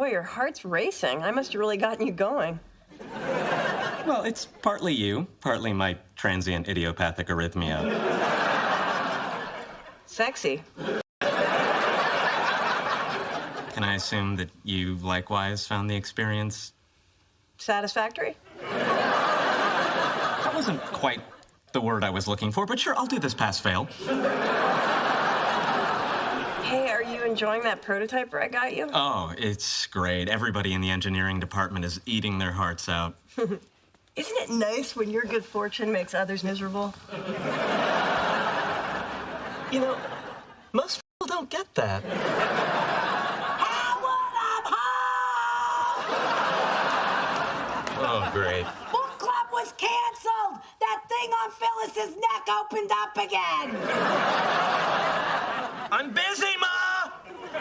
Boy, your heart's racing. I must have really gotten you going. Well, it's partly you, partly my transient idiopathic arrhythmia. Sexy. Can I assume that you likewise found the experience Satisfactory? That wasn't quite the word I was looking for, but sure, I'll do this pass-fail. Hey, are you enjoying that prototyper I got you? Oh, it's great. Everybody in the engineering department is eating their hearts out. Isn't it nice when your good fortune makes others miserable? You know, most people don't get that. Oh, great. Book club was canceled. That thing on Phyllis's neck opened up again. I'm busy, Ma!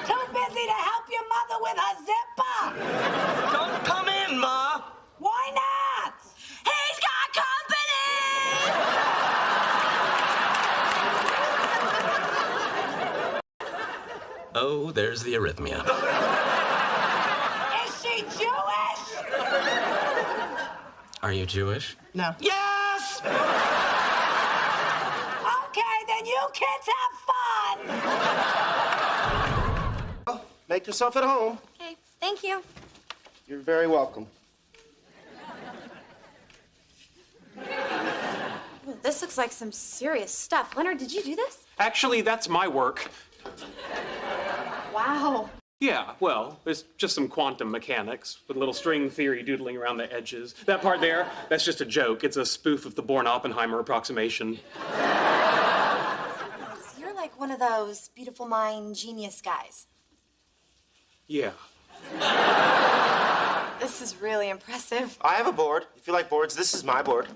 Too busy to help your mother with her zipper. Don't come in, Ma! Why not? He's got company. Oh, there's the arrhythmia. Is she Jewish? Are you Jewish? No. Yes! Okay, then you kids have fun. Well, make yourself at home. Okay, thank you. You're very welcome. Well, this looks like some serious stuff. Leonard, did you do this? Actually, that's my work. Wow. Yeah, well, there's just some quantum mechanics with a little string theory doodling around the edges. That part there, that's just a joke. It's a spoof of the Born-Oppenheimer approximation. So you're like one of those beautiful mind genius guys. Yeah. This is really impressive. I have a board. If you like boards, this is my board.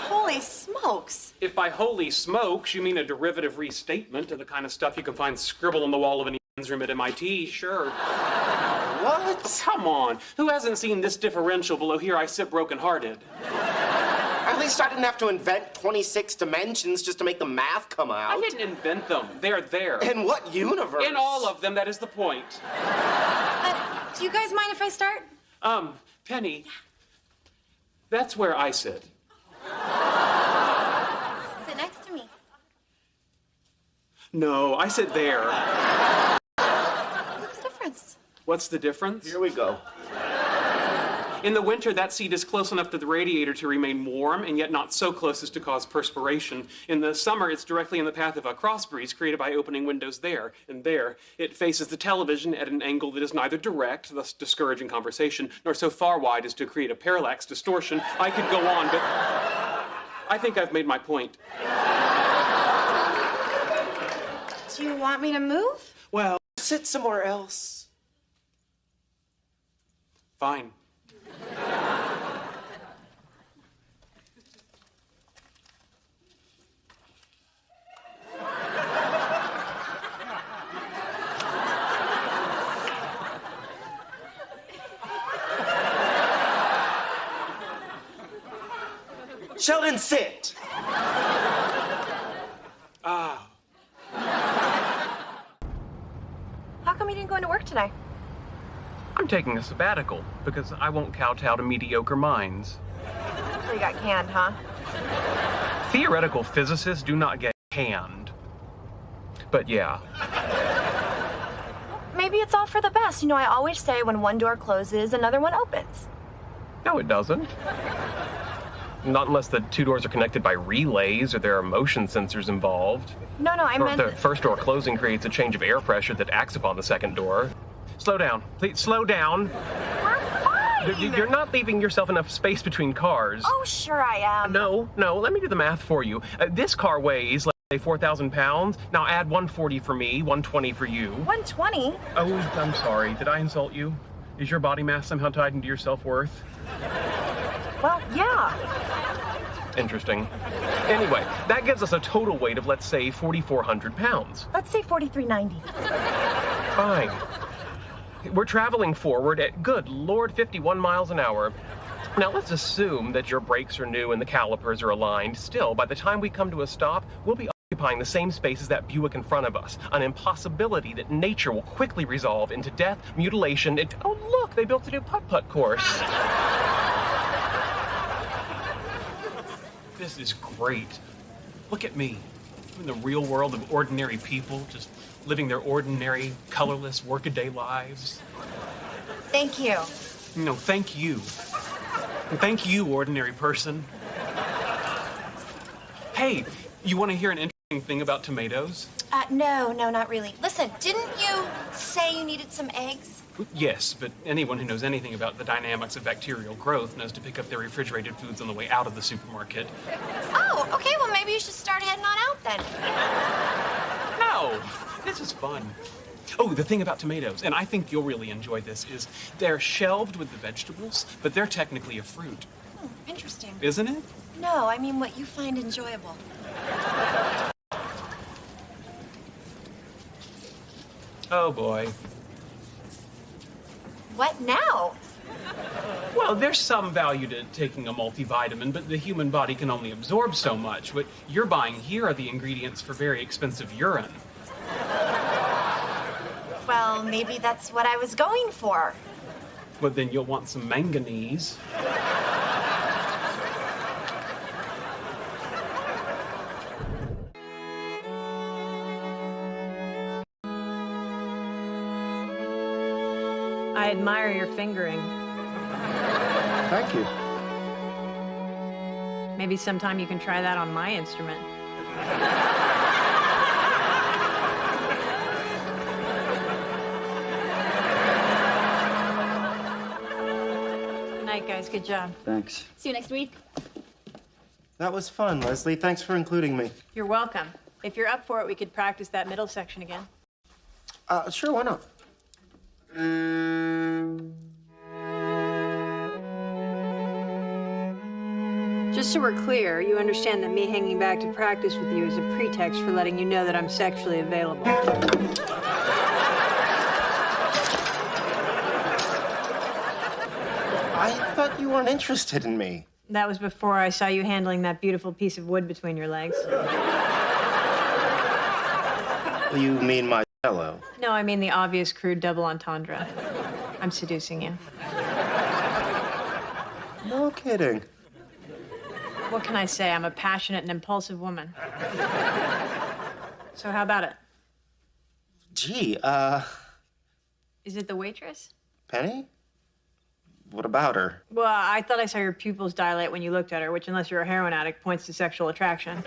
Holy smokes. If by holy smokes you mean a derivative restatement of the kind of stuff you can find scribbled on the wall of any room at MIT, sure. What? Come on, who hasn't seen this differential below here I sit broken-hearted? At least I didn't have to invent 26 dimensions just to make the math come out. I didn't invent them. They're there. In what universe? In all of them, that is the point. Do you guys mind if I start? Penny, that's where I sit. Sit next to me. No, I sit there. What's the difference? What's the difference? Here we go. In the winter, that seat is close enough to the radiator to remain warm, and yet not so close as to cause perspiration. In the summer, it's directly in the path of a cross breeze created by opening windows there. And there, it faces the television at an angle that is neither direct, thus discouraging conversation, nor so far wide as to create a parallax distortion. I could go on, but I think I've made my point. Do you want me to move? Well, Sit somewhere else. fine. Sheldon, sit. How come you didn't go into work today? I'm taking a sabbatical because I won't kowtow to mediocre minds. So you got canned, huh? Theoretical physicists do not get canned. But yeah. Maybe it's all for the best. You know, I always say when one door closes, another one opens. No, it doesn't. Not unless the two doors are connected by relays or there are motion sensors involved. No, I Or meant... the first door closing creates a change of air pressure that acts upon the second door. Slow down. Please, slow down. We're fine! You're not leaving yourself enough space between cars. Oh, sure I am. No, let me do the math for you. This car weighs, let's say, 4,000 pounds. Now add 140 for me, 120 for you. 120? Oh, I'm sorry. Did I insult you? Is your body mass somehow tied into your self-worth? Well, yeah. Interesting. Anyway, that gives us a total weight of, let's say, 4,400 pounds. Let's say 4,390. Fine. We're traveling forward at, good Lord, 51 miles an hour. Now, let's assume that your brakes are new and the calipers are aligned. Still, by the time we come to a stop, we'll be occupying the same space as that Buick in front of us. An impossibility that nature will quickly resolve into death, mutilation, and... Oh, look, they built a new putt-putt course. This is great. Look at me. I'm in the real world of ordinary people, just living their ordinary, colorless, workaday lives. Thank you. No, thank you. And thank you, ordinary person. Hey, you want to hear an interesting thing about tomatoes? No, not really. Listen, didn't you say you needed some eggs? Yes, but anyone who knows anything about the dynamics of bacterial growth knows to pick up their refrigerated foods on the way out of the supermarket. Oh, okay, well, maybe you should start heading on out then. No, this is fun. Oh, the thing about tomatoes, and I think you'll really enjoy this, is they're shelved with the vegetables, but they're technically a fruit. Interesting. Isn't it? No, I mean what you find enjoyable. Oh, boy. What now? Well, there's some value to taking a multivitamin, but the human body can only absorb so much. What you're buying here are the ingredients for very expensive urine. Well, maybe that's what I was going for. Well, then you'll want some manganese. I admire your fingering. Thank you. Maybe sometime you can try that on my instrument. Good night, guys. Good job. Thanks. See you next week. That was fun, Leslie. Thanks for including me. You're welcome. If you're up for it, we could practice that middle section again. Sure, why not? Just so we're clear, you understand that me hanging back to practice with you is a pretext for letting you know that I'm sexually available. I thought you weren't interested in me. That was before I saw you handling that beautiful piece of wood between your legs. You mean my cello? No, I mean the obvious crude double entendre. I'm seducing you. No kidding. What can I say? I'm a passionate and impulsive woman. So how about it? Gee, Is it the waitress? Penny? What about her? Well, I thought I saw your pupils dilate when you looked at her, which, unless you're a heroin addict, points to sexual attraction.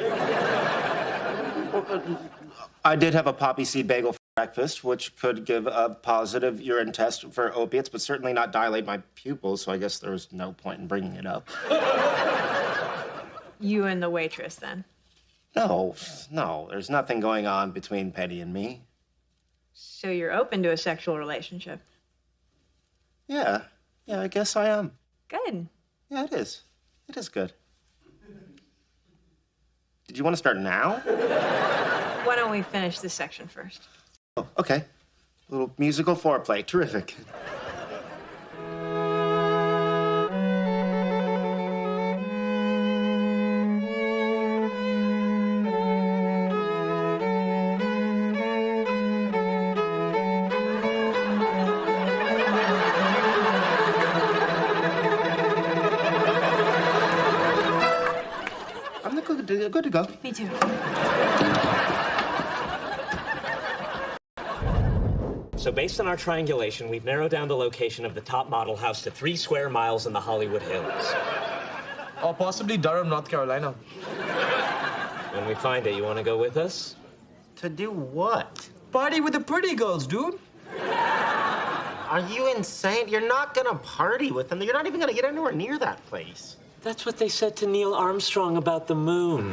I did have a poppy seed bagel for breakfast, which could give a positive urine test for opiates, but certainly not dilate my pupils, so I guess there was no point in bringing it up. You and the waitress, then? No, there's nothing going on between Penny and me. So you're open to a sexual relationship? Yeah, I guess I am. Good. Yeah, it is. It is good. Did you want to start now? Why don't we finish this section first? Oh, okay. A little musical foreplay. Terrific. Good to go. Me too. So based on our triangulation, we've narrowed down the location of the top model house to 3 square miles in the Hollywood Hills. Or possibly Durham, North Carolina. When we find it, you want to go with us? To do what? Party with the pretty girls, dude. Are you insane? You're not gonna party with them. You're not even gonna get anywhere near that place. That's what they said to Neil Armstrong about the moon.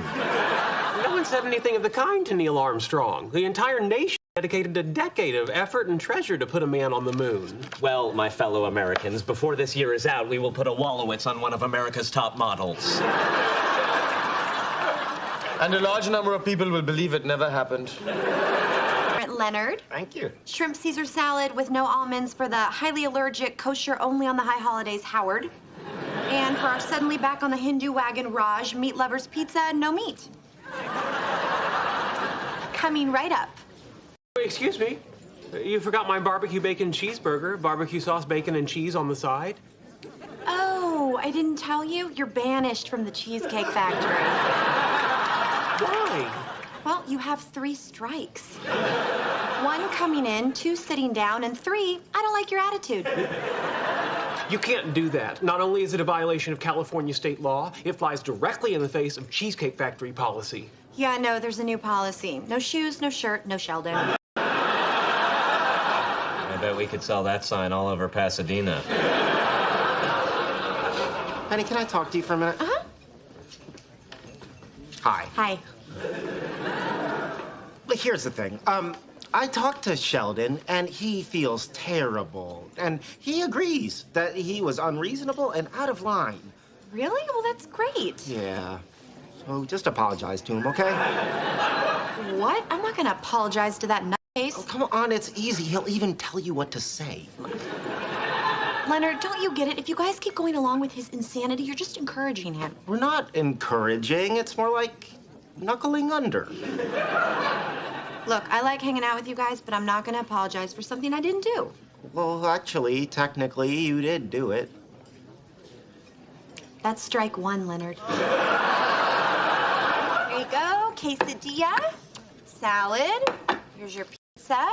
No one said anything of the kind to Neil Armstrong. The entire nation dedicated a decade of effort and treasure to put a man on the moon. Well, my fellow Americans, before this year is out, we will put a Wolowitz on one of America's top models. And a large number of people will believe it never happened. Leonard. Thank you. Shrimp Caesar salad with no almonds for the highly allergic, kosher only on the high holidays, Howard. And for our suddenly back on the Hindu wagon, Raj, meat lovers pizza, no meat. coming right up. Excuse me. You forgot my barbecue bacon cheeseburger, barbecue sauce, bacon, and cheese on the side. Oh, I didn't tell you? You're banished from the Cheesecake Factory. Why? Well, you have 3 strikes. 1 coming in, 2 sitting down, and 3, I don't like your attitude. You can't do that. Not only is it a violation of California state law, it flies directly in the face of Cheesecake Factory policy. Yeah, no, there's a new policy. No shoes, no shirt, no Sheldon. I bet we could sell that sign all over Pasadena. Honey, can I talk to you for a minute? Uh-huh. Hi. Hi. But here's the thing. I talked to Sheldon, and he feels terrible. And he agrees that he was unreasonable and out of line. Really? Well, that's great. Yeah. So just apologize to him, okay? What? I'm not gonna apologize to that Oh, nutcase. come on, it's easy. He'll even tell you what to say. Leonard, don't you get it? If you guys keep going along with his insanity, you're just encouraging him. We're not encouraging. It's more like knuckling under. Look, I like hanging out with you guys, but I'm not gonna apologize for something I didn't do. Well, actually, technically, you did do it. That's strike 1, Leonard. Here you go, quesadilla, salad, here's your pizza,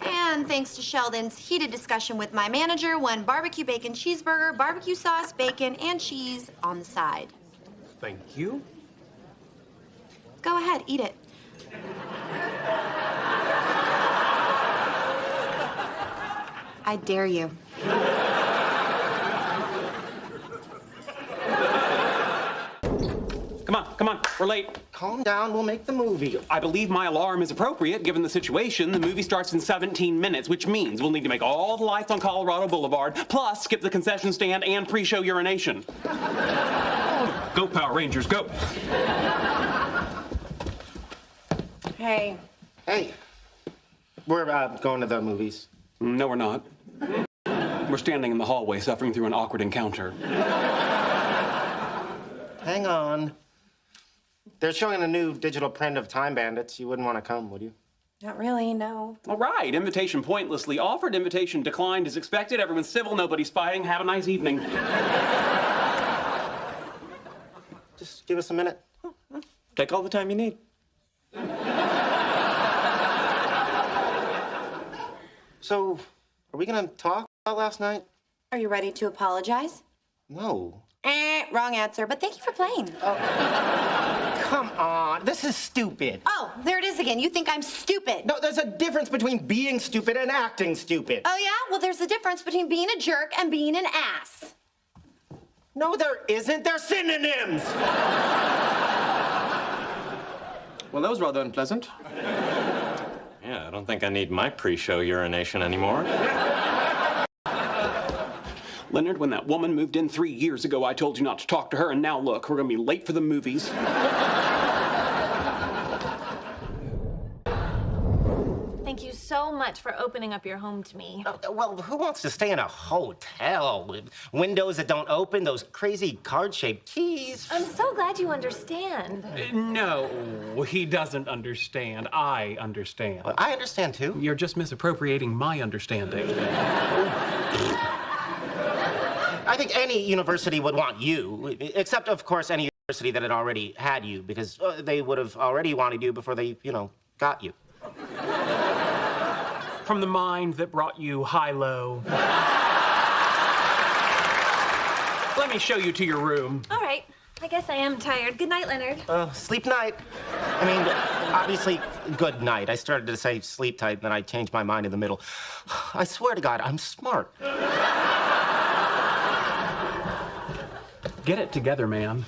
and thanks to Sheldon's heated discussion with my manager, 1 barbecue bacon cheeseburger, barbecue sauce, bacon, and cheese on the side. Thank you. Go ahead, eat it. I dare you. Come on, we're late. Calm down, we'll make the movie. I believe my alarm is appropriate given the situation. The movie starts in 17 minutes, which means we'll need to make all the lights on Colorado Boulevard, plus skip the concession stand and pre-show urination. Go, Power Rangers, go. Hey. Hey, we're going to the movies. No, we're not. We're standing in the hallway suffering through an awkward encounter. Hang on. They're showing a new digital print of Time Bandits. You wouldn't want to come, would you? Not really, no. All right, invitation pointlessly offered, invitation declined as expected. Everyone's civil, nobody's fighting. Have a nice evening. Just give us a minute. Take all the time you need. So, are we gonna talk about last night? Are you ready to apologize? No. Wrong answer, but thank you for playing. Come on, this is stupid. Oh, there it is again. You think I'm stupid. No, there's a difference between being stupid and acting stupid. Oh, yeah? Well, there's a difference between being a jerk and being an ass. No, there isn't. They're synonyms. Well, that was rather unpleasant. Yeah, I don't think I need my pre-show urination anymore. Leonard, when that woman moved in 3 years ago, I told you not to talk to her, and now look, we're gonna be late for the movies. Thank you so much for opening up your home to me. Well, who wants to stay in a hotel with windows that don't open, those crazy card-shaped keys? I'm so glad you understand. No, he doesn't understand. I understand. Well, I understand, too. You're just misappropriating my understanding. I think any university would want you, except, of course, any university that had already had you, because they would have already wanted you before they, got you. From the mind that brought you high-low. Let me show you to your room. All right. I guess I am tired. Good night, Leonard. Sleep night. I mean, obviously, good night. I started to say sleep tight, and then I changed my mind in the middle. I swear to God, I'm smart. Get it together, man.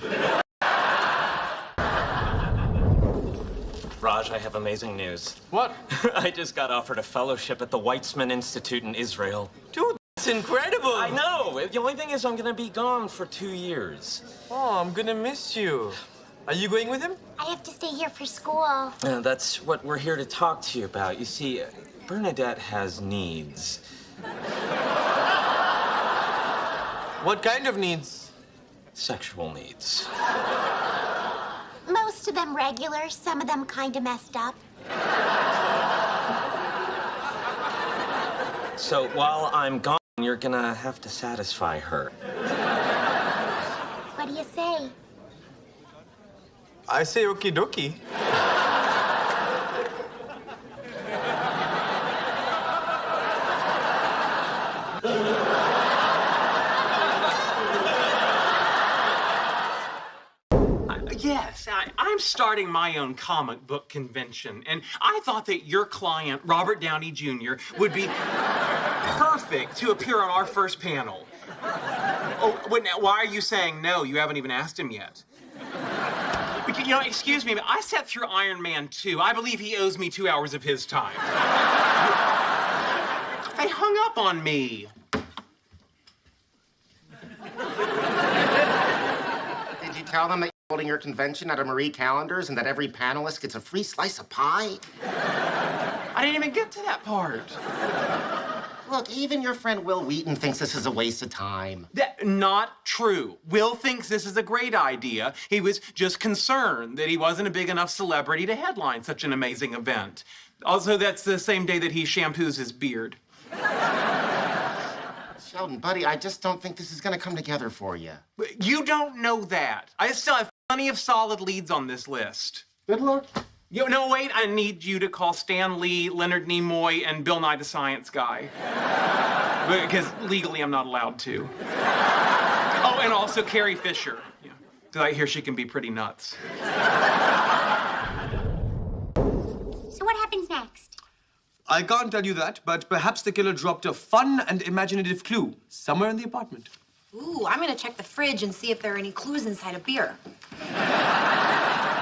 Raj, I have amazing news. What? I just got offered a fellowship at the Weizmann Institute in Israel. Dude, that's incredible. I know. The only thing is I'm going to be gone for 2 years. Oh, I'm gonna miss you. Are you going with him? I have to stay here for school. That's what we're here to talk to you about. You see, Bernadette has needs. What kind of needs? Sexual needs. Most of them regular, some of them kind of messed up. So while I'm gone, you're gonna have to satisfy her. What do you say? I say okie dokie. Yes, I'm starting my own comic book convention, and I thought that your client, Robert Downey Jr., would be perfect to appear on our first panel. Oh, wait, now, why are you saying no? You haven't even asked him yet. But, you know, excuse me, but I sat through Iron Man 2. I believe he owes me 2 hours of his time. They hung up on me. Did you tell them that you're holding your convention at a Marie Callender's and that every panelist gets a free slice of pie? I didn't even get to that part. Look, even your friend Will Wheaton thinks this is a waste of time. Not true. Will thinks this is a great idea. He was just concerned that he wasn't a big enough celebrity to headline such an amazing event. Also, that's the same day that he shampoos his beard. Sheldon, buddy, I just don't think this is going to come together for you. You don't know that. I still have plenty of solid leads on this list. Good luck. No, wait, I need you to call Stan Lee, Leonard Nimoy, and Bill Nye the Science Guy. Because legally I'm not allowed to. Oh, and also Carrie Fisher. Because I hear she can be pretty nuts. So what happens next? I can't tell you that, but perhaps the killer dropped a fun and imaginative clue somewhere in the apartment. Ooh, I'm gonna check the fridge and see if there are any clues inside a beer.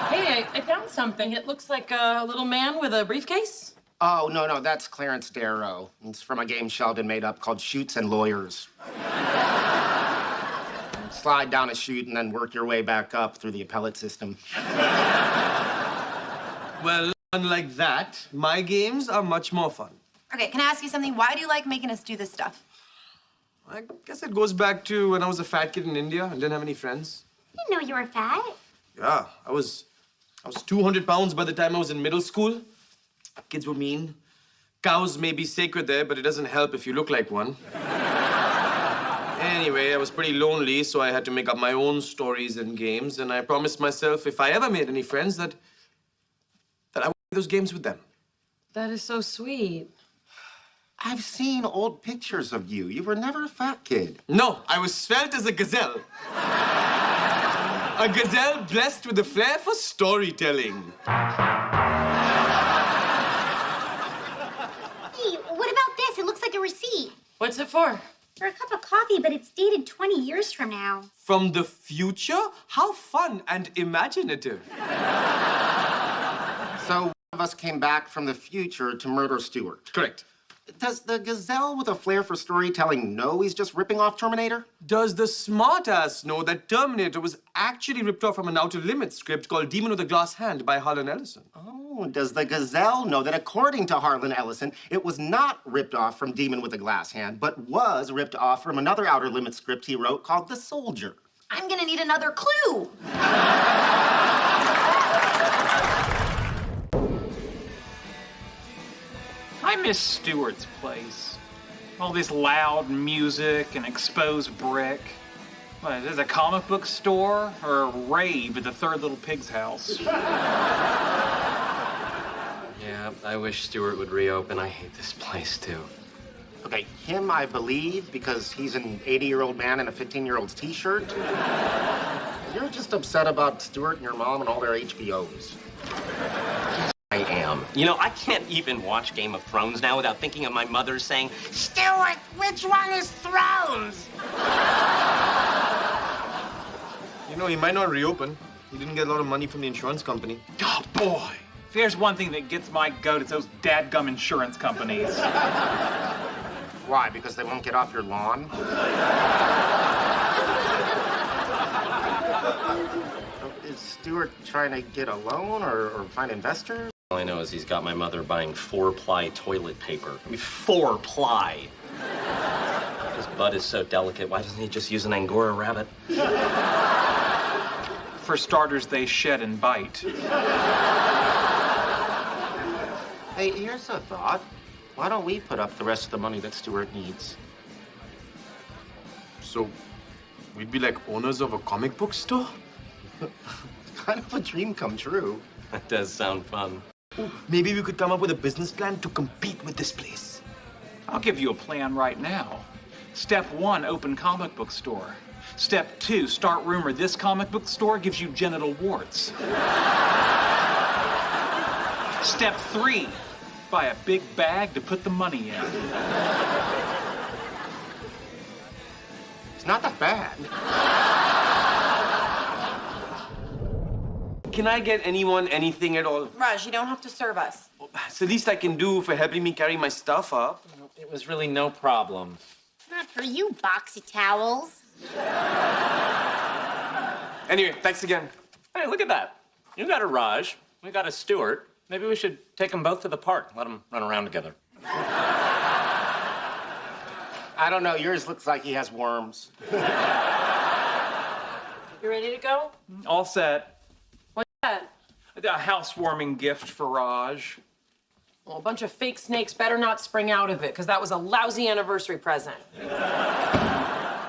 Hey, I found something. It looks like a little man with a briefcase. Oh, no, that's Clarence Darrow. It's from a game Sheldon made up called Chutes and Lawyers. Slide down a chute and then work your way back up through the appellate system. Well, unlike that, my games are much more fun. Okay, can I ask you something? Why do you like making us do this stuff? I guess it goes back to when I was a fat kid in India and didn't have any friends. I didn't know you were fat. Yeah, I was 200 pounds by the time I was in middle school. Kids were mean. Cows may be sacred there, but it doesn't help if you look like one. Anyway, I was pretty lonely, so I had to make up my own stories and games, and I promised myself if I ever made any friends that I would play those games with them. That is so sweet. I've seen old pictures of you. You were never a fat kid. No, I was svelte as a gazelle. A gazelle blessed with a flair for storytelling. Hey, what about this? It looks like a receipt. What's it for? For a cup of coffee, but it's dated 20 years from now. From the future? How fun and imaginative. So one of us came back from the future to murder Stewart. Correct. Does the gazelle with a flair for storytelling know he's just ripping off Terminator? Does the smartass know that Terminator was actually ripped off from an Outer Limits script called Demon with a Glass Hand by Harlan Ellison? Oh, does the gazelle know that according to Harlan Ellison, it was not ripped off from Demon with a Glass Hand, but was ripped off from another Outer Limits script he wrote called The Soldier? I'm gonna need another clue. I miss Stewart's place. All this loud music and exposed brick. What, is this a comic book store or a rave at the Third Little Pig's house? Yeah, I wish Stewart would reopen. I hate this place, too. Okay, him I believe because he's an 80-year-old man in a 15-year-old's t-shirt. You're just upset about Stewart and your mom and all their HBOs. I am. You know, I can't even watch Game of Thrones now without thinking of my mother saying, Stewart, which one is Thrones? You know, he might not reopen. He didn't get a lot of money from the insurance company. Oh, boy. If there's one thing that gets my goat, it's those dadgum insurance companies. Why? Because they won't get off your lawn? Is Stewart trying to get a loan or find investors? All I know is he's got my mother buying 4-ply toilet paper. I mean, 4-ply. His butt is so delicate. Why doesn't he just use an Angora rabbit? For starters, they shed and bite. Hey, here's a thought. Why don't we put up the rest of the money that Stuart needs? So, we'd be like owners of a comic book store? Kind of a dream come true. That does sound fun. Maybe we could come up with a business plan to compete with this place. I'll give you a plan right now. Step 1, open comic book store. Step 2, start rumor this comic book store gives you genital warts. Step 3, buy a big bag to put the money in. It's not that bad. Can I get anyone anything at all? Raj, you don't have to serve us. It's the least I can do for helping me carry my stuff up. It was really no problem. Not for you, boxy towels. Anyway, thanks again. Hey, look at that. You got a Raj. We got a Stuart. Maybe we should take them both to the park. Let them run around together. I don't know. Yours looks like he has worms. You ready to go? All set. What's that? A housewarming gift for Raj. Well, a bunch of fake snakes better not spring out of it, because that was a lousy anniversary present.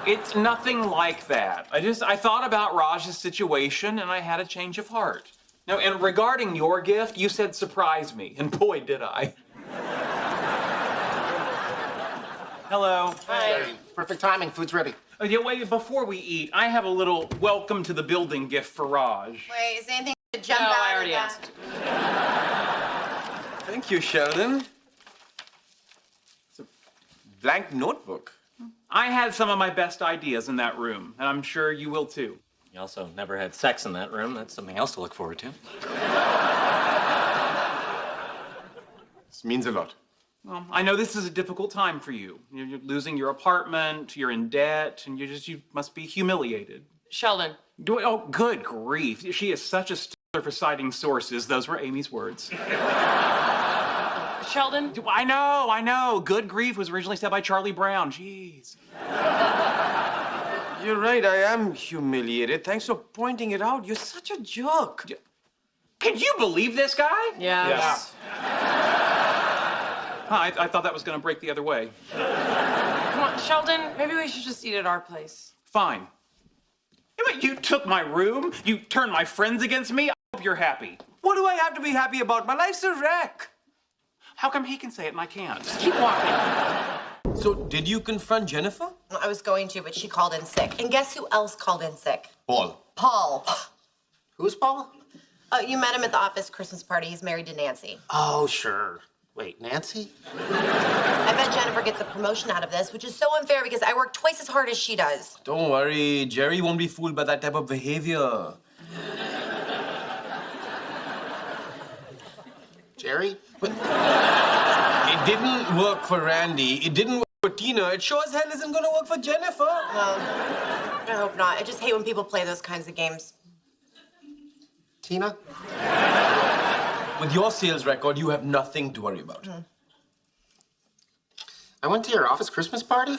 It's nothing like that. I thought about Raj's situation and I had a change of heart. Now, and regarding your gift, you said surprise me, and boy, did I. Hello. Hi. Perfect timing. Food's ready. Oh, yeah, wait, before we eat, I have a little welcome to the building gift for Raj. Wait, is anything to jump No, out I of already that? asked. Thank you, Sheldon. It's a blank notebook. I had some of my best ideas in that room, and I'm sure you will too. You also never had sex in that room. That's something else to look forward to. This means a lot. Well, I know this is a difficult time for you. You're losing your apartment, you're in debt, and you must be humiliated. Sheldon. Oh, good grief. She is such a stickler for citing sources. Those were Amy's words. Sheldon? I know. Good grief was originally said by Charlie Brown. Jeez. You're right, I am humiliated. Thanks for pointing it out. You're such a jerk. Can you believe this guy? Yes. I thought that was going to break the other way. Come on, Sheldon, maybe we should just eat at our place. Fine. You took my room. You turned my friends against me. I hope you're happy. What do I have to be happy about? My life's a wreck. How come he can say it and I can't? Just keep walking. So, did you confront Jennifer? I was going to, but she called in sick. And guess who else called in sick? Paul. Paul. Who's Paul? You met him at the office Christmas party. He's married to Nancy. Oh, sure. Wait, Nancy? I bet Jennifer gets a promotion out of this, which is so unfair because I work twice as hard as she does. Don't worry, Jerry won't be fooled by that type of behavior. Jerry? It didn't work for Randy. It didn't work for Tina. It sure as hell isn't gonna work for Jennifer. I hope not. I just hate when people play those kinds of games. Tina? With your sales record, you have nothing to worry about. I went to your office Christmas party?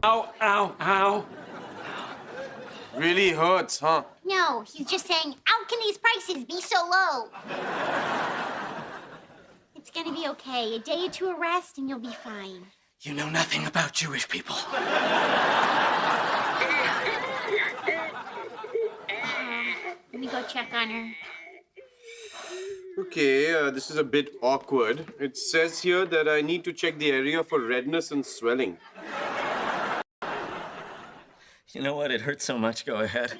Ow. Really hurts, huh? No, he's just saying, how can these prices be so low? It's gonna be okay. A day or two of rest and you'll be fine. You know nothing about Jewish people. Let me go check on her. Okay, this is a bit awkward. It says here that I need to check the area for redness and swelling. You know what? It hurts so much. Go ahead.